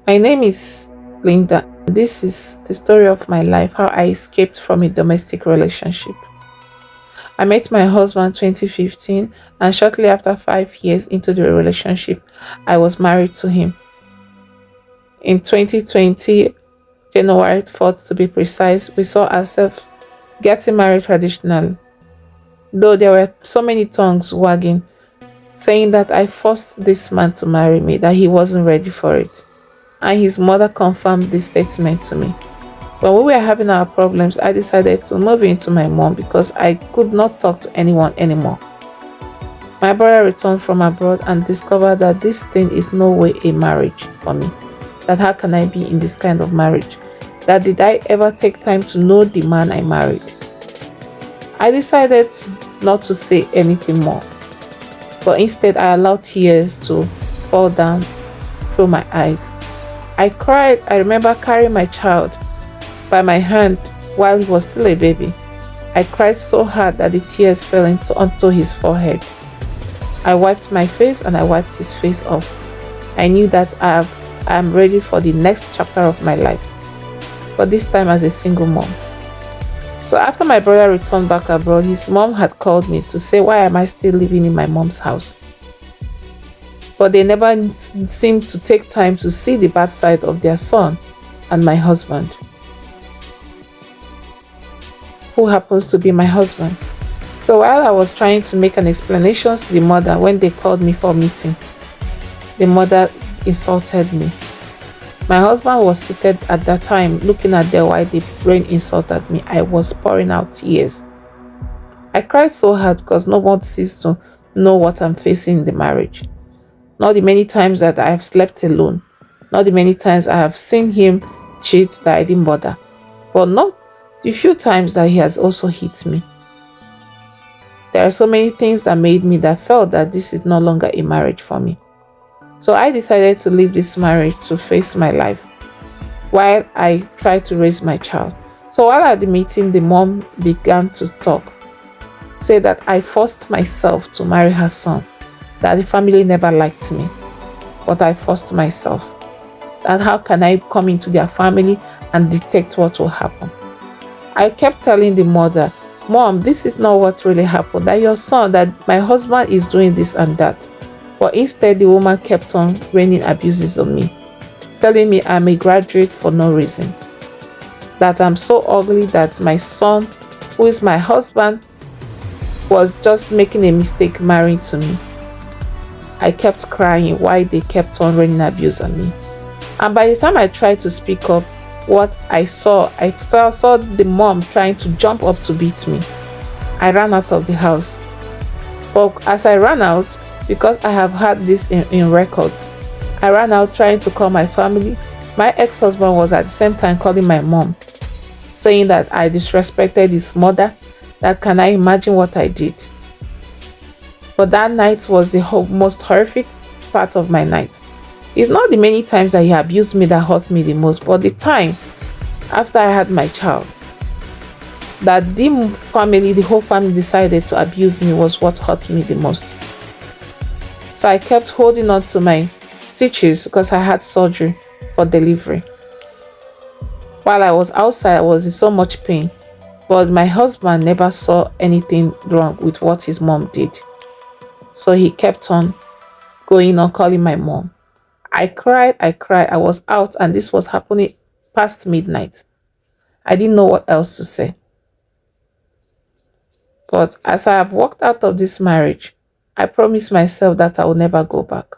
My name is Linda. This is the story of my life, how I escaped from a domestic relationship. I met my husband 2015, and shortly after 5 years into the relationship, I was married to him. In 2020, January 4th to be precise, we saw ourselves getting married traditionally. Though there were so many tongues wagging, saying that I forced this man to marry me, that he wasn't ready for it. And his mother confirmed this statement to me. When we were having our problems, I decided to move into my mom because I could not talk to anyone anymore. My brother returned from abroad and discovered that this thing is no way a marriage for me. That how can I be in this kind of marriage? That did I ever take time to know the man I married? I decided not to say anything more, but instead I allowed tears to fall down through my eyes. I cried. I remember carrying my child by my hand while he was still a baby. I cried so hard that the tears fell onto his forehead. I wiped my face and I wiped his face off. I knew that I am ready for the next chapter of my life, but this time as a single mom. So after my brother returned back abroad, his mom had called me to say, why am I still living in my mom's house? But they never seemed to take time to see the bad side of their son and my husband, who happens to be my husband. So while I was trying to make an explanation to the mother when they called me for a meeting, the mother insulted me. My husband was seated at that time looking at them while the brain insulted me. I was pouring out tears. I cried so hard because no one sees to know what I'm facing in the marriage. Not the many times that I have slept alone. Not the many times I have seen him cheat that I didn't bother. But not the few times that he has also hit me. There are so many things that made me that felt that this is no longer a marriage for me. So I decided to leave this marriage to face my life while I tried to raise my child. So while at the meeting, the mom began to talk, say that I forced myself to marry her son, that the family never liked me, but I forced myself. That how can I come into their family and detect what will happen? I kept telling the mother, Mom, this is not what really happened, that your son, that my husband is doing this and that. But instead, the woman kept on raining abuses on me, telling me I'm a graduate for no reason, that I'm so ugly, that my son, who is my husband, was just making a mistake marrying to me. I kept crying while they kept on raining abuse on me. And by the time I tried to speak up, what I saw the mom trying to jump up to beat me. I ran out of the house. But as I ran out, because I have had this in records, I ran out trying to call my family. My ex-husband was at the same time calling my mom, saying that I disrespected his mother. That can I imagine what I did? But that night was the most horrific part of my night. It's not the many times that he abused me that hurt me the most, but the time after I had my child, that the whole family decided to abuse me was what hurt me the most. So I kept holding on to my stitches because I had surgery for delivery. While I was outside, I was in so much pain, but my husband never saw anything wrong with what his mom did. So he kept on going on calling my mom. I cried. I was out, and this was happening past midnight. I didn't know what else to say. But as I have walked out of this marriage, I promised myself that I will never go back.